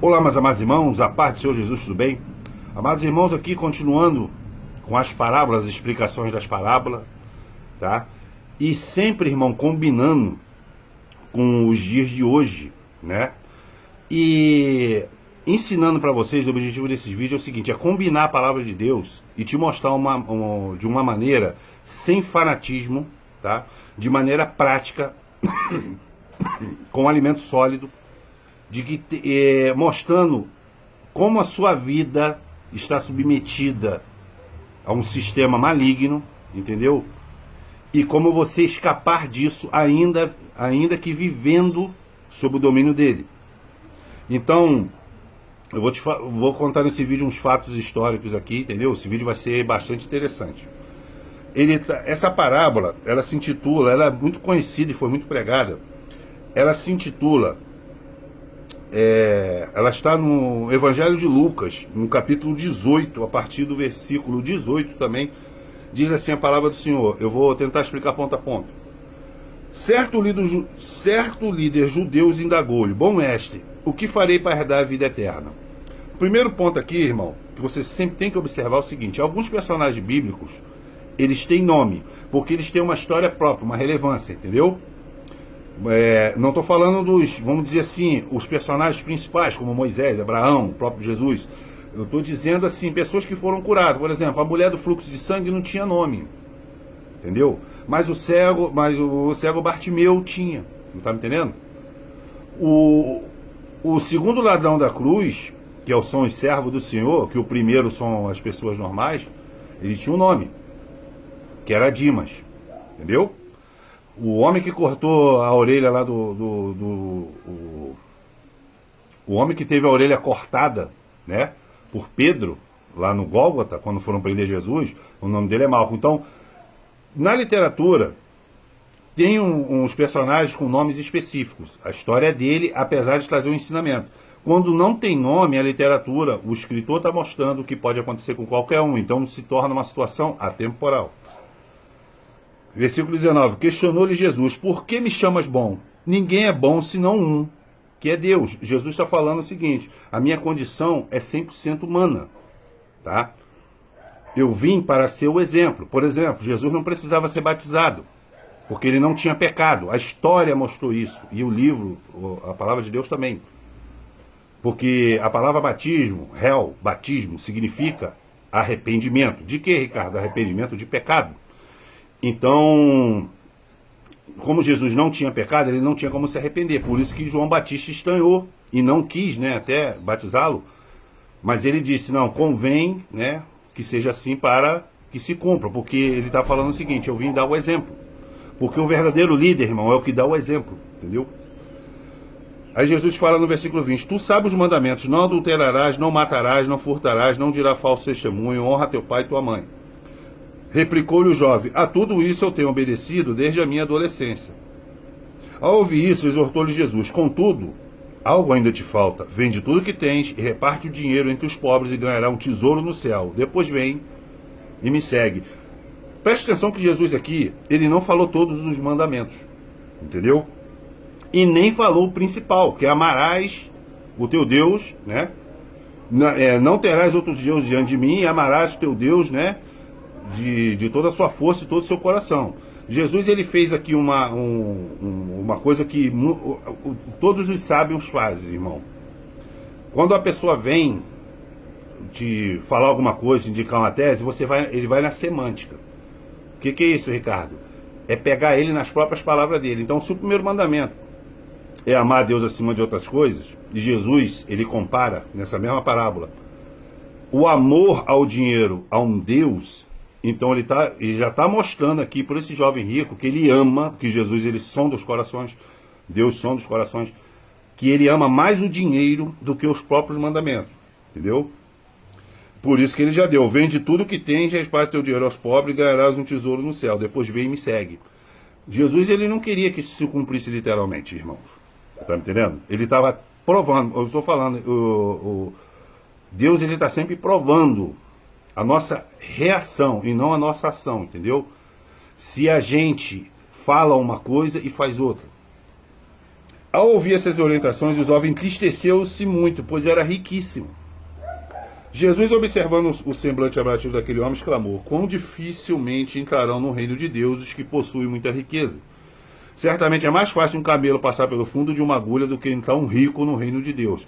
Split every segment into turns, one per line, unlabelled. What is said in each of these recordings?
Olá, meus amados irmãos, a paz do Senhor Jesus, tudo bem? Amados irmãos, aqui continuando com as parábolas, as explicações das parábolas, tá? E sempre, irmão, combinando com os dias de hoje, né? E ensinando para vocês, o objetivo desses vídeos é o seguinte, é combinar a palavra de Deus e te mostrar de uma maneira sem fanatismo, tá? De maneira prática, com alimento sólido, de que mostrando como a sua vida está submetida a um sistema maligno, entendeu? E como você escapar disso ainda que vivendo sob o domínio dele. Então, eu vou contar nesse vídeo uns fatos históricos aqui, entendeu? Esse vídeo vai ser bastante interessante. Essa parábola, ela se intitula, ela é muito conhecida e foi muito pregada. Ela se intitula, ela está no Evangelho de Lucas, no capítulo 18, a partir do versículo 18 também, diz assim a palavra do Senhor. Eu vou tentar explicar ponto a ponto. Certo líder judeu indagou-lhe: bom mestre, o que farei para herdar a vida eterna? O primeiro ponto aqui, irmão, que você sempre tem que observar é o seguinte: alguns personagens bíblicos, eles têm nome, porque eles têm uma história própria, uma relevância, entendeu? Não estou falando dos, vamos dizer assim, os personagens principais, como Moisés, Abraão, o próprio Jesus. Eu estou dizendo assim, pessoas que foram curadas. Por exemplo, a mulher do fluxo de sangue não tinha nome, entendeu? Mas o cego Bartimeu tinha, não está me entendendo? O segundo ladrão da cruz, que são os servos do Senhor, que o primeiro são as pessoas normais, ele tinha um nome, que era Dimas, entendeu? O homem que cortou a orelha lá o homem que teve a orelha cortada, né, por Pedro, lá no Gólgota, quando foram prender Jesus, o nome dele é Malco. Então, na literatura, tem uns personagens com nomes específicos. A história dele, apesar de trazer um ensinamento. Quando não tem nome, a literatura, o escritor está mostrando o que pode acontecer com qualquer um. Então, se torna uma situação atemporal. Versículo 19, questionou-lhe Jesus: por que me chamas bom? Ninguém é bom senão um, que é Deus. Jesus está falando o seguinte: a minha condição é 100% humana, tá? Eu vim para ser o exemplo. Por exemplo, Jesus não precisava ser batizado, porque ele não tinha pecado. A história mostrou isso, e o livro, a palavra de Deus também. Porque a palavra batismo, batismo, significa arrependimento. De que, Ricardo? Arrependimento de pecado. Então, como Jesus não tinha pecado, ele não tinha como se arrepender. Por isso que João Batista estranhou e não quis, né, até batizá-lo. Mas ele disse: não, convém, né, que seja assim para que se cumpra. Porque ele está falando o seguinte: eu vim dar o exemplo. Porque o verdadeiro líder, irmão, é o que dá o exemplo, entendeu? Aí Jesus fala no versículo 20: tu sabes os mandamentos: não adulterarás, não matarás, não furtarás, não dirás falso testemunho, honra teu pai e tua mãe. Replicou-lhe o jovem: a tudo isso eu tenho obedecido desde a minha adolescência. Ao ouvir isso, exortou-lhe Jesus: contudo, algo ainda te falta. Vende tudo que tens e reparte o dinheiro entre os pobres e ganhará um tesouro no céu. Depois vem e me segue. Preste atenção que Jesus aqui, ele não falou todos os mandamentos, entendeu? E nem falou o principal, que é: amarás o teu Deus, né? Não terás outros deuses diante de mim, e amarás o teu Deus, né? De toda a sua força e todo o seu coração. Jesus, ele fez aqui uma coisa que todos os sábios fazem, irmão. Quando a pessoa vem te falar alguma coisa, indicar uma tese, ele vai na semântica. O que é isso, Ricardo? É pegar ele nas próprias palavras dele. Então, se o primeiro mandamento é amar a Deus acima de outras coisas, e Jesus, ele compara, nessa mesma parábola, o amor ao dinheiro a um Deus. Então ele já está mostrando aqui para esse jovem rico que ele ama, que Jesus, ele sonda os corações, Deus sonda os corações, que ele ama mais o dinheiro do que os próprios mandamentos, entendeu? Por isso que ele já deu: vende tudo que tens, reparte teu dinheiro aos pobres e ganharás um tesouro no céu. Depois vem e me segue. Jesus, ele não queria que isso se cumprisse literalmente, irmãos. Está me entendendo? Ele estava provando, eu estou falando, Deus, ele está sempre provando a nossa reação e não a nossa ação, entendeu? Se a gente fala uma coisa e faz outra. Ao ouvir essas orientações, o jovem entristeceu-se muito, pois era riquíssimo. Jesus, observando o semblante abatido daquele homem, exclamou: quão dificilmente entrarão no reino de Deus os que possuem muita riqueza. Certamente é mais fácil um camelo passar pelo fundo de uma agulha do que entrar um rico no reino de Deus.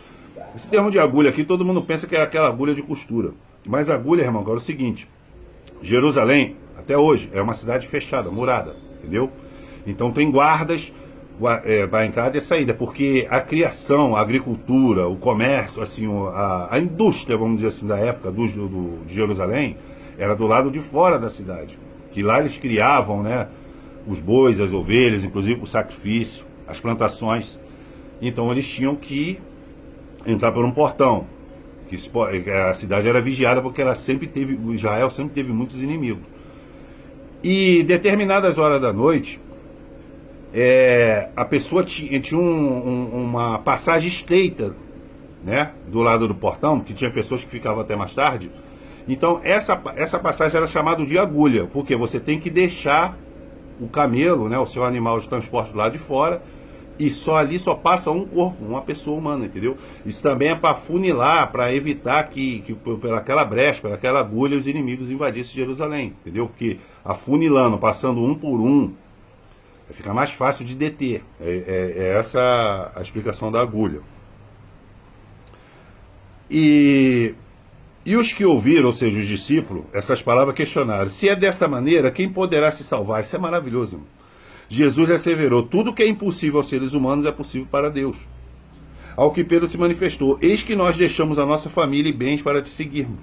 Esse termo de agulha aqui, todo mundo pensa que é aquela agulha de costura. Mas agulha, irmão, agora é o seguinte: Jerusalém, até hoje, é uma cidade fechada, murada, entendeu? Então tem guardas para a entrada e a saída, porque a criação, a agricultura, o comércio, assim, a indústria, vamos dizer assim, da época de Jerusalém, era do lado de fora da cidade. Que lá eles criavam, né, os bois, as ovelhas, inclusive o sacrifício, as plantações. Então eles tinham que entrar por um portão. A cidade era vigiada porque Israel sempre teve muitos inimigos. E determinadas horas da noite, a pessoa tinha uma passagem estreita, né, do lado do portão, que tinha pessoas que ficavam até mais tarde. Então essa passagem era chamada de agulha, porque você tem que deixar o camelo, né, o seu animal de transporte do lado de fora, e ali só passa um corpo, uma pessoa humana, entendeu? Isso também é para funilar, para evitar que pelaquela brecha, pelaquela agulha, os inimigos invadissem Jerusalém, entendeu? Porque afunilando, passando um por um, fica mais fácil de deter. É essa a explicação da agulha. E os que ouviram, ou seja, os discípulos, essas palavras questionaram: se é dessa maneira, quem poderá se salvar? Isso é maravilhoso, irmão. Jesus asseverou: tudo que é impossível aos seres humanos é possível para Deus. Ao que Pedro se manifestou: eis que nós deixamos a nossa família e bens para te seguirmos.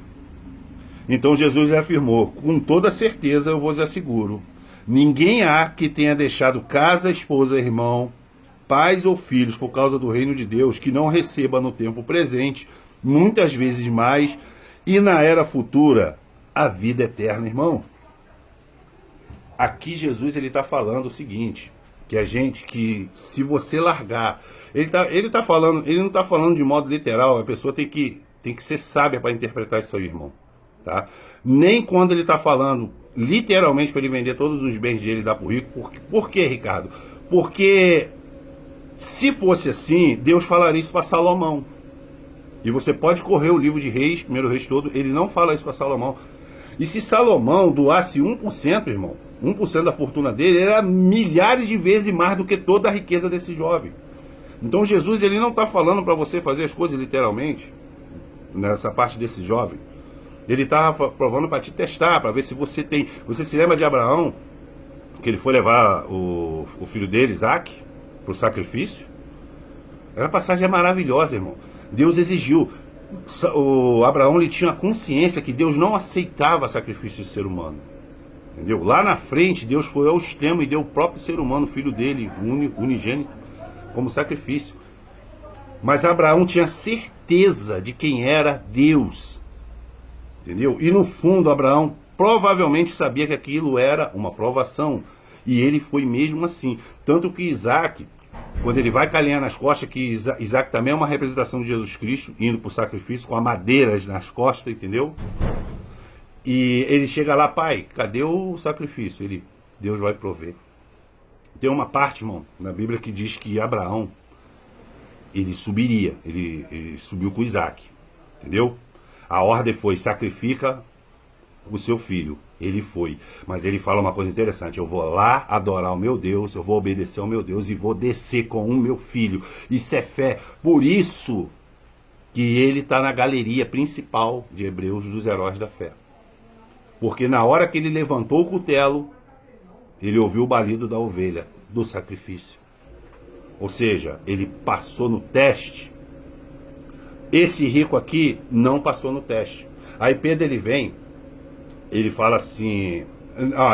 Então Jesus lhe afirmou: com toda certeza eu vos asseguro, ninguém há que tenha deixado casa, esposa, irmão, pais ou filhos por causa do reino de Deus, que não receba no tempo presente muitas vezes mais, e na era futura a vida eterna, irmão. Aqui Jesus está falando o seguinte: que se você largar, ele não está falando de modo literal. A pessoa tem que ser sábia para interpretar isso aí, irmão, tá? Nem quando ele está falando literalmente para ele vender todos os bens dele e dar para o rico. Por quê, Ricardo? Porque se fosse assim, Deus falaria isso para Salomão. E você pode correr o livro de Reis, primeiro Reis todo, ele não fala isso para Salomão. E se Salomão doasse 1%, irmão, 1% da fortuna dele, era milhares de vezes mais do que toda a riqueza desse jovem. Então Jesus, ele não está falando para você fazer as coisas literalmente, nessa parte desse jovem. Ele está provando para te testar, para ver se você tem... Você se lembra de Abraão, que ele foi levar o filho dele, Isaac, para o sacrifício? Essa passagem é maravilhosa, irmão. Deus exigiu. O Abraão, ele tinha consciência que Deus não aceitava sacrifício de ser humano. Entendeu? Lá na frente, Deus foi ao extremo e deu o próprio ser humano, o filho dele, unigênito, como sacrifício. Mas Abraão tinha certeza de quem era Deus. Entendeu? E no fundo, Abraão provavelmente sabia que aquilo era uma provação. E ele foi mesmo assim. Tanto que Isaac, quando ele vai calinhar nas costas, que Isaac também é uma representação de Jesus Cristo, indo para o sacrifício com amadeiras nas costas, entendeu? E ele chega lá: pai, cadê o sacrifício? Deus vai prover. Tem uma parte, irmão, na Bíblia que diz que Abraão, ele subiria, ele subiu com Isaac, entendeu? A ordem foi: sacrifica o seu filho. Ele foi, mas ele fala uma coisa interessante: eu vou lá adorar o meu Deus, eu vou obedecer ao meu Deus e vou descer com o meu filho. Isso é fé. Por isso que ele está na galeria principal de Hebreus dos heróis da fé. Porque na hora que ele levantou o cutelo, ele ouviu o balido da ovelha, do sacrifício. Ou seja, ele passou no teste. Esse rico aqui não passou no teste. Aí Pedro, ele vem, ele fala assim...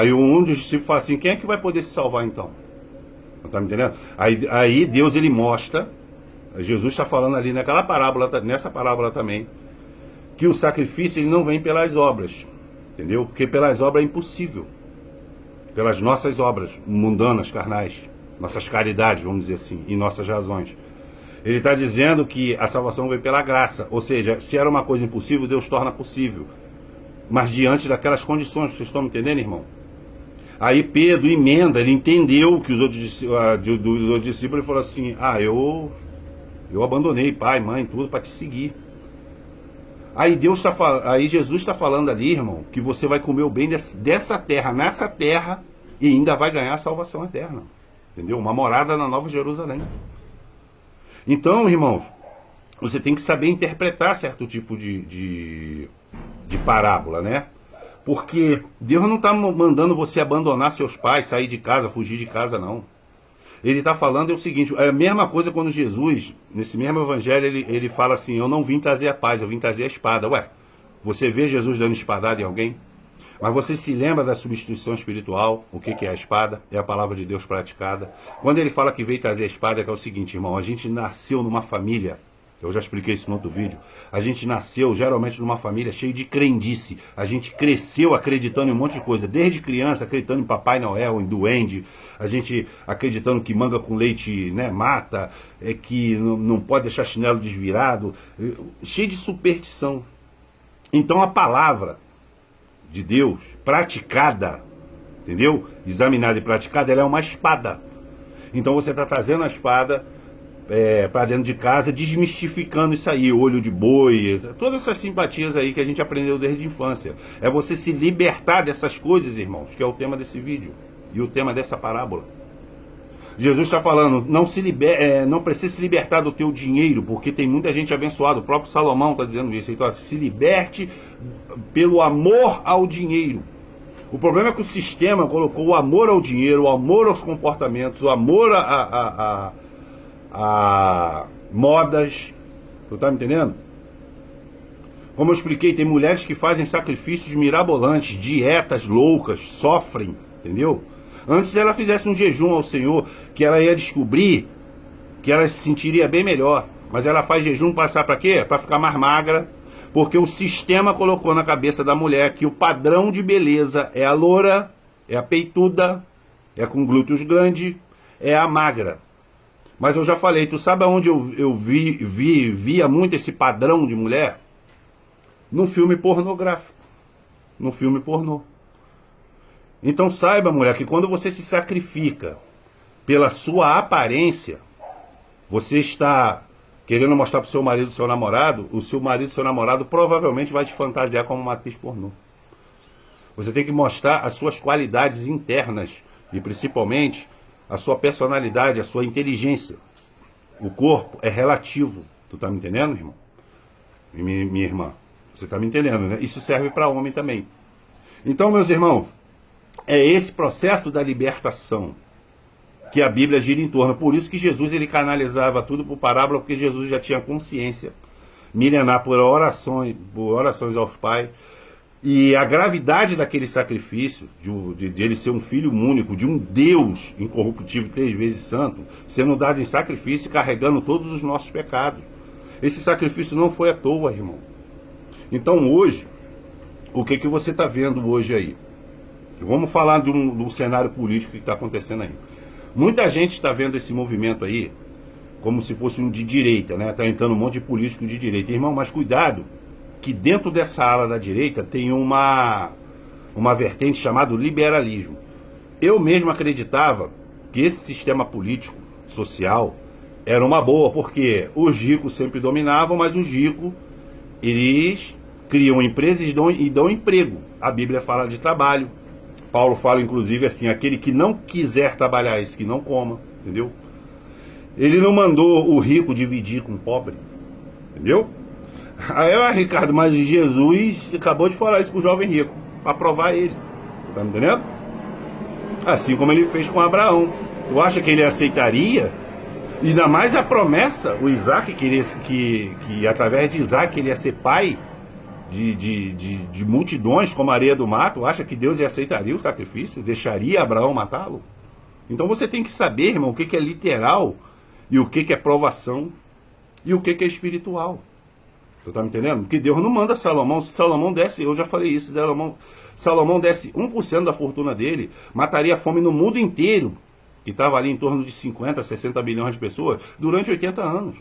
e um dos discípulos fala assim: quem é que vai poder se salvar então? Não está me entendendo? Aí Deus, ele mostra, Jesus está falando ali naquela parábola, nessa parábola também, que o sacrifício, ele não vem pelas obras. Entendeu? Porque pelas obras é impossível. Pelas nossas obras mundanas, carnais, nossas caridades, vamos dizer assim, e nossas razões. Ele está dizendo que a salvação vem pela graça. Ou seja, se era uma coisa impossível, Deus torna possível. Mas diante daquelas condições, vocês estão me entendendo, irmão? Aí Pedro emenda, ele entendeu que os outros discípulos, ele falou assim, eu abandonei pai, mãe, tudo para te seguir. Aí aí Jesus está falando ali, irmão, que você vai comer o bem dessa terra, nessa terra, e ainda vai ganhar a salvação eterna. Entendeu? Uma morada na Nova Jerusalém. Então, irmãos, você tem que saber interpretar certo tipo de parábola, né? Porque Deus não está mandando você abandonar seus pais, sair de casa, fugir de casa, não. Ele está falando é o seguinte, é a mesma coisa quando Jesus, nesse mesmo evangelho, ele fala assim, eu não vim trazer a paz, eu vim trazer a espada. Ué, você vê Jesus dando espadada em alguém? Mas você se lembra da substituição espiritual? O que é a espada? É a palavra de Deus praticada. Quando ele fala que veio trazer a espada, é o seguinte, irmão, a gente nasceu numa família, eu já expliquei isso no outro vídeo, a gente nasceu geralmente numa família cheia de crendice, a gente cresceu acreditando em um monte de coisa, desde criança acreditando em Papai Noel, em duende, a gente acreditando que manga com leite, né, mata, que não pode deixar chinelo desvirado, cheio de superstição. Então a palavra de Deus, praticada, entendeu? Examinada e praticada, ela é uma espada. Então você está trazendo a espada para dentro de casa, desmistificando isso aí, olho de boi, todas essas simpatias aí que a gente aprendeu desde a infância. É você se libertar dessas coisas, irmãos, que é o tema desse vídeo e o tema dessa parábola. Jesus está falando, não precisa se libertar do teu dinheiro, porque tem muita gente abençoada. O próprio Salomão está dizendo isso. Então, se liberte pelo amor ao dinheiro. O problema é que o sistema colocou o amor ao dinheiro, o amor aos comportamentos, o amor a modas. Tu tá me entendendo? Como eu expliquei, tem mulheres que fazem sacrifícios mirabolantes, dietas loucas, sofrem, entendeu? Antes ela fizesse um jejum ao Senhor, que ela ia descobrir que ela se sentiria bem melhor. Mas ela faz jejum passar para quê? Para ficar mais magra, porque o sistema colocou na cabeça da mulher que o padrão de beleza é a loura, é a peituda, é com glúteos grandes, é a magra. Mas eu já falei, tu sabe aonde eu via muito esse padrão de mulher? Num filme pornográfico. Num filme pornô. Então saiba, mulher, que quando você se sacrifica pela sua aparência, você está querendo mostrar para o seu marido, seu namorado, o seu marido, seu namorado provavelmente vai te fantasiar como uma atriz pornô. Você tem que mostrar as suas qualidades internas e principalmente a sua personalidade, a sua inteligência. O corpo é relativo. Tu tá me entendendo, irmão? Minha irmã, você tá me entendendo, né? Isso serve para homem também. Então, meus irmãos, é esse processo da libertação que a Bíblia gira em torno. Por isso que Jesus ele canalizava tudo por parábola, porque Jesus já tinha consciência milenar por orações aos pais. E a gravidade daquele sacrifício, de ele ser um filho único, de um Deus incorruptível, 3 vezes santo, sendo dado em sacrifício e carregando todos os nossos pecados. Esse sacrifício não foi à toa, irmão. Então hoje, o que você está vendo hoje aí? Vamos falar de um cenário político que está acontecendo aí. Muita gente está vendo esse movimento aí como se fosse um de direita, né? Está entrando um monte de político de direita. Irmão, mas cuidado, que dentro dessa ala da direita tem uma vertente chamada liberalismo. Eu mesmo acreditava que esse sistema político, social, era uma boa, porque os ricos sempre dominavam, mas os ricos, eles criam empresas e dão emprego. A Bíblia fala de trabalho. Paulo fala, inclusive, assim, aquele que não quiser trabalhar, esse que não coma, entendeu? Ele não mandou o rico dividir com o pobre, entendeu? Aí, Ricardo, mas Jesus acabou de falar isso pro jovem rico, para provar ele, tá me entendendo? Assim como ele fez com Abraão. Tu acha que ele aceitaria? E ainda mais a promessa, o Isaac, que através de Isaac ele ia ser pai de multidões como a areia do mar. Tu acha que Deus aceitaria o sacrifício? Deixaria Abraão matá-lo? Então você tem que saber, irmão, o que é literal e o que é provação e o que é espiritual. Tu tá me entendendo? Porque Deus não manda Salomão. Se Salomão desse, eu já falei isso, Salomão desse 1% da fortuna dele, mataria a fome no mundo inteiro, que estava ali em torno de 50, 60 bilhões de pessoas, durante 80 anos.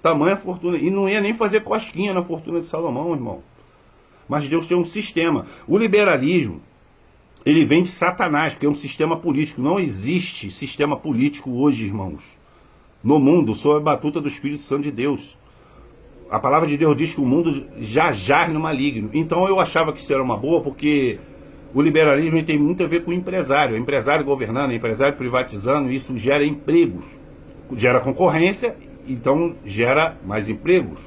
Tamanha fortuna. E não ia nem fazer cosquinha na fortuna de Salomão, irmão. Mas Deus tem um sistema. O liberalismo, Ele vem de Satanás, porque é um sistema político. Não existe sistema político hoje, irmãos, no mundo, sob a batuta do Espírito Santo de Deus. A palavra de Deus diz que o mundo já jaz no maligno. Então eu achava que isso era uma boa, porque o liberalismo tem muito a ver com o empresário governando, empresário privatizando, e isso gera empregos, gera concorrência, então gera mais empregos,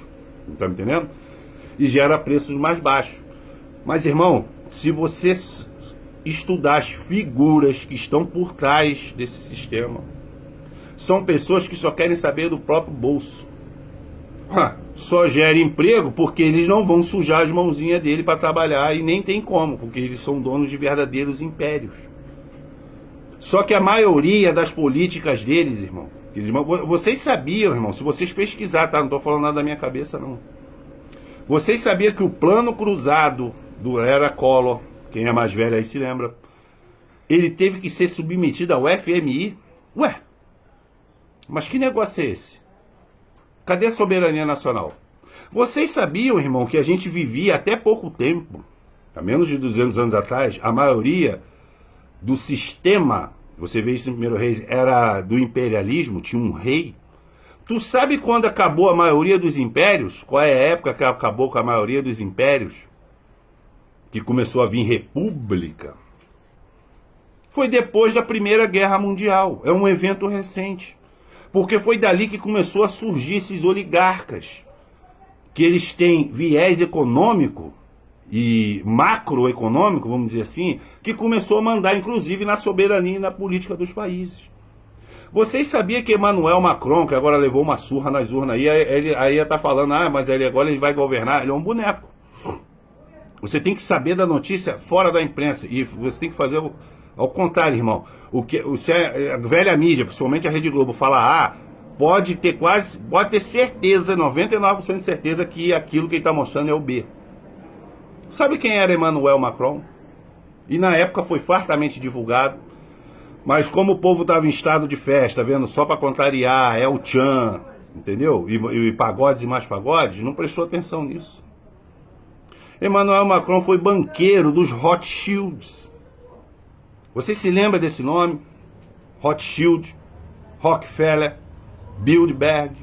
está me entendendo? E gera preços mais baixos. Mas, irmão, se você estudar as figuras que estão por trás desse sistema, são pessoas que só querem saber do próprio bolso. Só gera emprego porque eles não vão sujar as mãozinhas dele para trabalhar, e nem tem como, porque eles são donos de verdadeiros impérios. Só que a maioria das políticas deles, irmão, vocês sabiam, irmão, se vocês pesquisar, tá? Não estou falando nada da minha cabeça, não. Vocês sabiam que o plano cruzado do Era Collor, quem é mais velho aí se lembra, ele teve que ser submetido ao FMI? Ué, mas que negócio é esse? Cadê a soberania nacional? Vocês sabiam, irmão, que a gente vivia até pouco tempo, há menos de 200 anos atrás, a maioria do sistema, você vê isso em 1 Reis, era do imperialismo, tinha um rei. Tu sabe quando acabou a maioria dos impérios? Qual é a época que acabou com a maioria dos impérios? Que começou a vir república? Foi depois da Primeira Guerra Mundial. É um evento recente. Porque foi dali que começou a surgir esses oligarcas, que eles têm viés econômico e macroeconômico, vamos dizer assim, que começou a mandar, inclusive, na soberania e na política dos países. Vocês sabiam que Emmanuel Macron, que agora levou uma surra nas urnas, aí ia estar falando, mas agora ele vai governar, ele é um boneco. Você tem que saber da notícia fora da imprensa, e você tem que fazer ao contrário, irmão. Se a velha mídia, principalmente a Rede Globo, fala pode ter certeza, 99% de certeza, que aquilo que ele está mostrando é o B. Sabe quem era Emmanuel Macron? E na época foi fartamente divulgado, mas como o povo estava em estado de festa, vendo só para contrariar, é o Tchan, entendeu? E pagodes e mais pagodes, não prestou atenção nisso. Emmanuel Macron foi banqueiro dos Rothschilds. Você se lembra desse nome? Rothschild, Rockefeller, Bilderberg.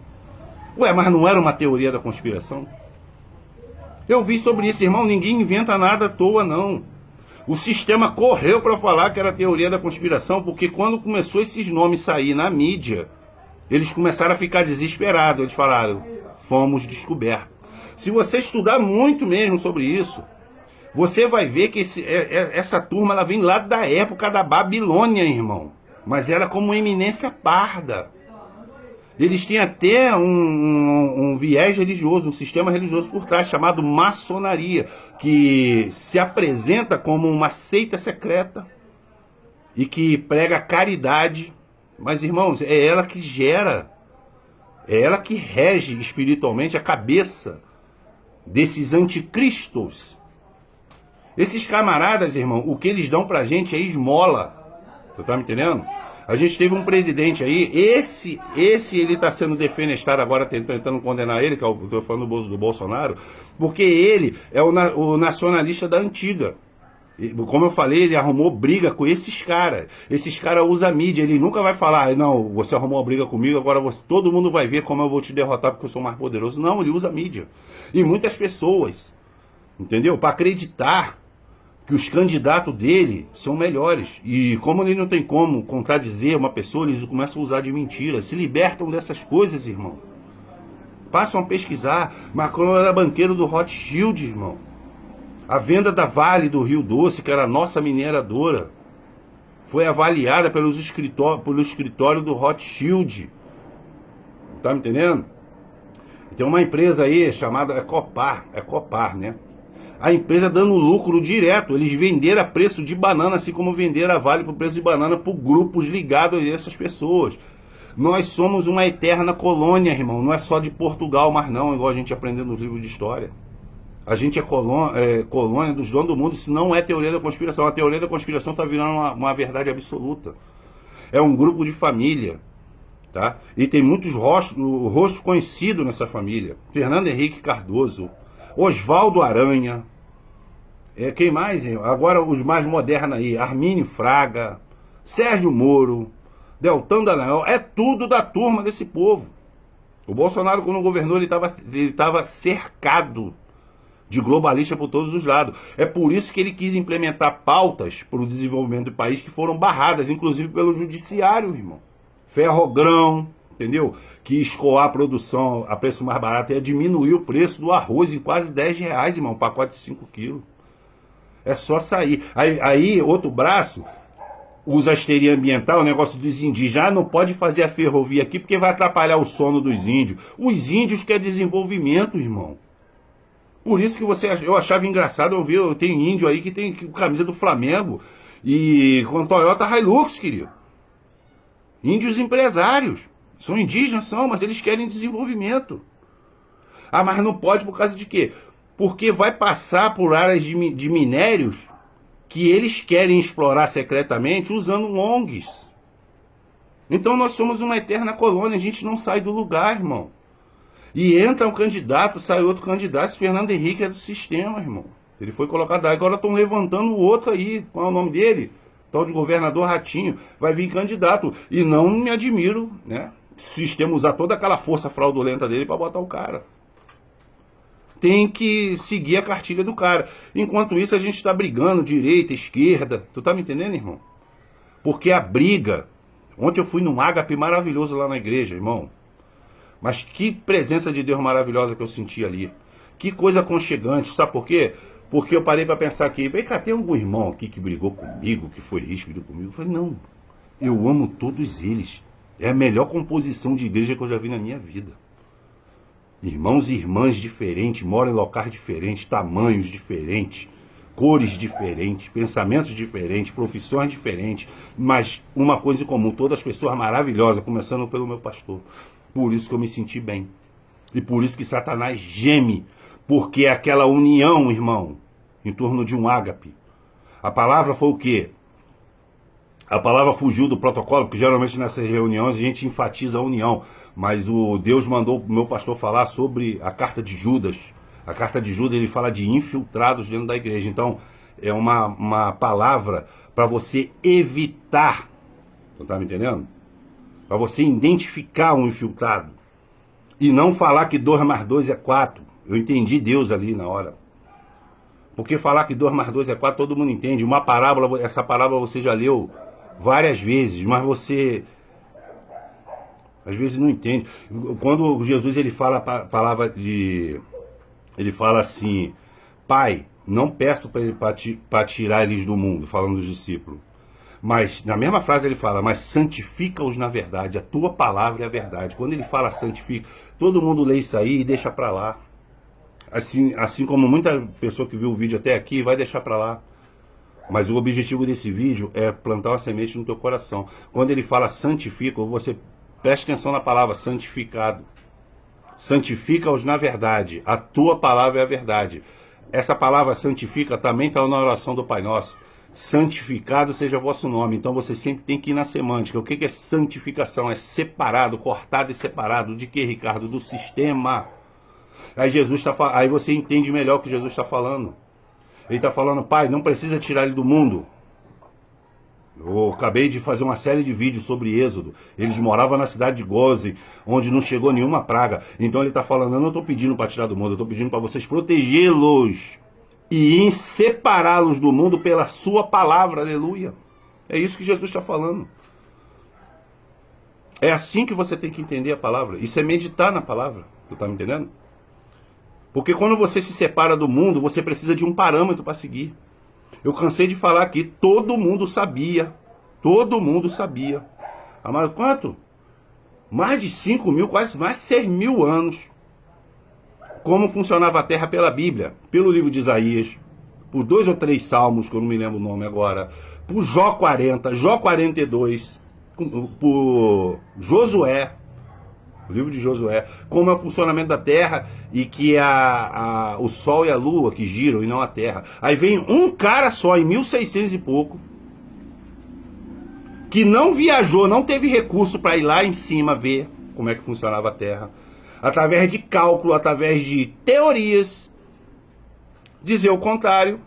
Ué, mas não era uma teoria da conspiração? Eu vi sobre isso, irmão, ninguém inventa nada à toa, não. O sistema correu para falar que era teoria da conspiração, porque quando começou esses nomes sair na mídia, eles começaram a ficar desesperados. Eles falaram, fomos descobertos. Se você estudar muito mesmo sobre isso, você vai ver que essa turma ela vem lá da época da Babilônia, irmão. Mas era como uma eminência parda. Eles têm até um viés religioso, um sistema religioso por trás, chamado maçonaria, que se apresenta como uma seita secreta e que prega caridade. Mas, irmãos, é ela que gera, é ela que rege espiritualmente a cabeça desses anticristos. Esses camaradas, irmão, o que eles dão pra gente é esmola. Tu tá me entendendo? A gente teve um presidente aí, esse ele tá sendo defenestrado agora, tentando condenar ele, que eu tô falando do Bolsonaro, porque ele é o nacionalista da antiga. Como eu falei, ele arrumou briga com esses caras. Esses caras usam a mídia, ele nunca vai falar, não, você arrumou uma briga comigo, agora todo mundo vai ver como eu vou te derrotar porque eu sou mais poderoso. Não, ele usa a mídia. E muitas pessoas, entendeu? Para acreditar que os candidatos dele são melhores. E como ele não tem como contradizer uma pessoa, eles começam a usar de mentira. Se libertam dessas coisas, irmão. Passam a pesquisar. Macron era banqueiro do Rothschild, irmão. A venda da Vale do Rio Doce, que era a nossa mineradora, foi avaliada pelo escritório do Rothschild. Tá me entendendo? Tem uma empresa aí chamada Ecopar, né? A empresa dando lucro direto. Eles venderam a preço de banana, assim como venderam a Vale por preço de banana por grupos ligados a essas pessoas. Nós somos uma eterna colônia, irmão. Não é só de Portugal, mas não, igual a gente aprendeu nos livros de história. A gente é colônia dos donos do mundo. Isso não é teoria da conspiração. A teoria da conspiração está virando uma verdade absoluta. É um grupo de família, tá? E tem muitos rostos conhecidos nessa família. Fernando Henrique Cardoso, Oswaldo Aranha, Quem mais? Agora os mais modernos aí, Armínio Fraga, Sérgio Moro, Deltan Dallagnol, é tudo da turma desse povo. O Bolsonaro, quando governou, ele estava cercado de globalistas por todos os lados. É por isso que ele quis implementar pautas para o desenvolvimento do país que foram barradas, inclusive pelo judiciário, irmão. Ferrogrão, entendeu? Que escoar a produção a preço mais barato ia diminuir o preço do arroz em quase R$10, irmão, um pacote de 5 quilos. É só sair. Aí outro braço usa a histeria ambiental, o negócio dos indígenas. Já não pode fazer a ferrovia aqui porque vai atrapalhar o sono dos índios. Os índios querem desenvolvimento, irmão. Por isso que eu achava engraçado, eu tenho índio aí que tem camisa do Flamengo e com Toyota Hilux, querido. Índios empresários. São indígenas, mas eles querem desenvolvimento. Ah, mas não pode por causa de quê? Porque vai passar por áreas de minérios que eles querem explorar secretamente usando ONGs. Então nós somos uma eterna colônia, a gente não sai do lugar, irmão. E entra um candidato, sai outro candidato. Esse Fernando Henrique é do sistema, irmão. Ele foi colocado aí, agora estão levantando o outro aí. Qual é o nome dele? Tal de governador Ratinho. Vai vir candidato. E não me admiro, né? O sistema usar toda aquela força fraudulenta dele para botar o cara. Tem que seguir a cartilha do cara. Enquanto isso, a gente está brigando, direita, esquerda. Tu tá me entendendo, irmão? Porque a briga... Ontem eu fui num ágape maravilhoso lá na igreja, irmão. Mas que presença de Deus maravilhosa que eu senti ali. Que coisa aconchegante. Sabe por quê? Porque eu parei para pensar aqui. Vem cá, tem algum irmão aqui que brigou comigo, que foi ríspido comigo? Eu falei, não. Eu amo todos eles. É a melhor composição de igreja que eu já vi na minha vida. Irmãos e irmãs diferentes, moram em locais diferentes, tamanhos diferentes, cores diferentes, pensamentos diferentes, profissões diferentes, mas uma coisa em comum, todas as pessoas maravilhosas, começando pelo meu pastor. Por isso que eu me senti bem. E por isso que Satanás geme, porque é aquela união, irmão, em torno de um ágape. A palavra foi o quê? A palavra fugiu do protocolo, porque geralmente nessas reuniões a gente enfatiza a união. Mas Deus mandou o meu pastor falar sobre a carta de Judas. A carta de Judas, ele fala de infiltrados dentro da igreja. Então, é uma palavra para você evitar. Você tá me entendendo? Para você identificar um infiltrado. E não falar que 2 mais 2 é 4. Eu entendi Deus ali na hora. Porque falar que 2 mais 2 é 4, todo mundo entende. Uma parábola, essa parábola você já leu várias vezes, mas você às vezes não entende. Quando Jesus ele fala a palavra de... Ele fala assim, Pai, não peço para tirar eles do mundo, falando dos discípulos. Mas, na mesma frase ele fala, mas santifica-os na verdade, a tua palavra é a verdade. Quando ele fala santifica, todo mundo lê isso aí e deixa para lá. Assim como muita pessoa que viu o vídeo até aqui vai deixar para lá. Mas o objetivo desse vídeo é plantar uma semente no teu coração. Quando ele fala santifica, você preste atenção na palavra santificado. Santifica-os na verdade, a tua palavra é a verdade. Essa palavra santifica também está na oração do Pai Nosso. Santificado seja vosso nome. Então você sempre tem que ir na semântica. O que é santificação? É separado, cortado e separado. De que, Ricardo? Do sistema. Aí você entende melhor o que Jesus está falando. Ele está falando, Pai, não precisa tirar ele do mundo. Eu acabei de fazer uma série de vídeos sobre Êxodo. Eles moravam na cidade de Gozen, onde não chegou nenhuma praga. Então ele está falando, eu não estou pedindo para tirar do mundo, eu estou pedindo para vocês protegê-los e separá-los do mundo pela sua palavra, aleluia. É isso que Jesus está falando. É assim que você tem que entender a palavra. Isso é meditar na palavra, tu está me entendendo? Porque quando você se separa do mundo, você precisa de um parâmetro para seguir. Eu cansei de falar aqui, todo mundo sabia. Todo mundo sabia. Há mais quanto? Mais de 5 mil, quase mais de 6 mil anos. Como funcionava a terra pela Bíblia, pelo livro de Isaías, por 2 ou 3 salmos, que eu não me lembro o nome agora, por Jó 40, Jó 42, por Josué, o livro de Josué, como é o funcionamento da terra e que o sol e a lua que giram e não a terra. Aí vem um cara só em 1600 e pouco, que não viajou, não teve recurso para ir lá em cima ver como é que funcionava a terra, através de cálculo, através de teorias, dizer o contrário,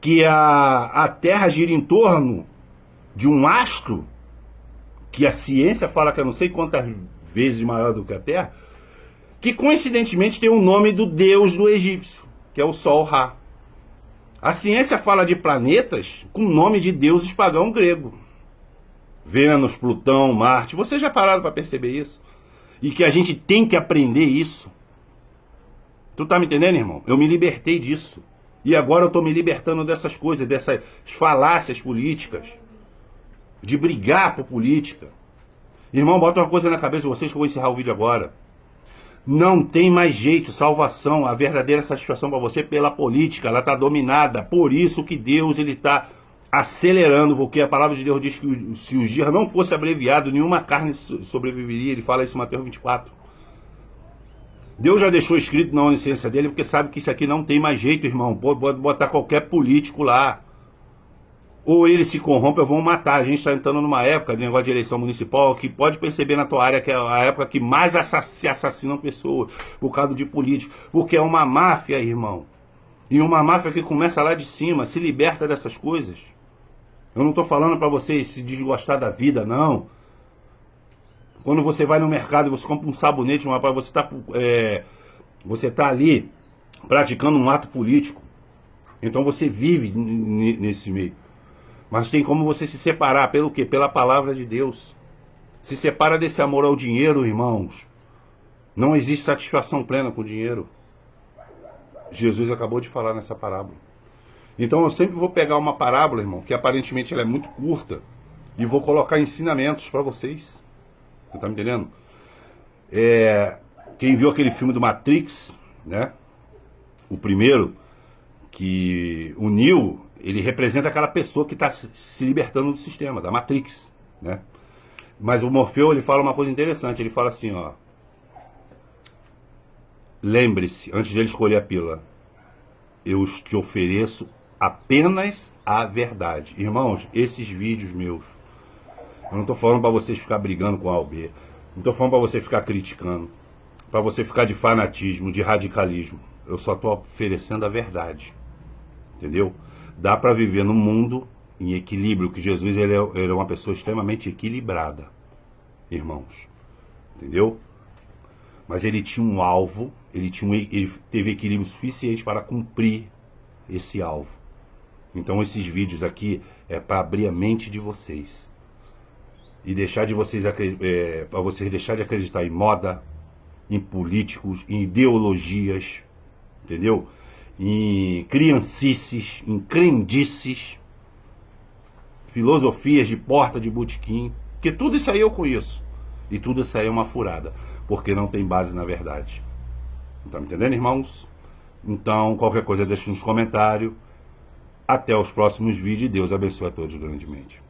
que a Terra gira em torno de um astro, que a ciência fala que é não sei quantas vezes maior do que a Terra, que coincidentemente tem o nome do deus do egípcio, que é o Sol Ra. A ciência fala de planetas com o nome de deuses pagão grego. Vênus, Plutão, Marte. Vocês já pararam para perceber isso? E que a gente tem que aprender isso. Tu tá me entendendo, irmão? Eu me libertei disso. E agora eu tô me libertando dessas coisas, dessas falácias políticas. De brigar por política. Irmão, bota uma coisa na cabeça de vocês que eu vou encerrar o vídeo agora. Não tem mais jeito, salvação, a verdadeira satisfação para você pela política, ela está dominada. Por isso que Deus ele está acelerando, porque a palavra de Deus diz que se os dias não fosse abreviado, nenhuma carne sobreviveria. Ele fala isso em Mateus 24. Deus já deixou escrito na onisciência dele, porque sabe que isso aqui não tem mais jeito, irmão. Pode botar qualquer político lá. Ou ele se corrompe ou vão matar. A gente está entrando numa época de negócio de eleição municipal que pode perceber na tua área que é a época que mais se assassinam pessoas por causa de política. Porque é uma máfia, irmão. E uma máfia que começa lá de cima, se liberta dessas coisas. Eu não estou falando para você se desgostar da vida, não. Quando você vai no mercado e você compra um sabonete, você tá ali praticando um ato político. Então você vive nesse meio. Mas tem como você se separar, pelo quê? Pela palavra de Deus. Se separa desse amor ao dinheiro, irmãos. Não existe satisfação plena com o dinheiro. Jesus acabou de falar nessa parábola. Então eu sempre vou pegar uma parábola, irmão, que aparentemente ela é muito curta, e vou colocar ensinamentos para vocês. Você tá me entendendo? Quem viu aquele filme do Matrix, né? O primeiro, que o Neo, ele representa aquela pessoa que está se libertando do sistema, da Matrix, né? Mas o Morfeu, ele fala uma coisa interessante, ele fala assim, ó. Lembre-se, antes de ele escolher a pílula, eu te ofereço apenas a verdade. Irmãos, esses vídeos meus, eu não estou falando para vocês ficar brigando com A ou B, não estou falando para você ficar criticando, para você ficar de fanatismo, de radicalismo. Eu só estou oferecendo a verdade, entendeu? Dá para viver num mundo em equilíbrio, que Jesus ele é uma pessoa extremamente equilibrada, irmãos, entendeu? Mas ele tinha um alvo, ele teve equilíbrio suficiente para cumprir esse alvo. Então esses vídeos aqui é para abrir a mente de vocês e deixar de vocês para vocês deixar de acreditar em moda, em políticos, em ideologias, entendeu? Em criancices, em crendices, filosofias de porta de botequim, que tudo isso aí eu conheço. E tudo isso aí é uma furada, porque não tem base na verdade. Tá me entendendo, irmãos? Então, qualquer coisa deixa nos comentários. Até os próximos vídeos e Deus abençoe a todos grandemente.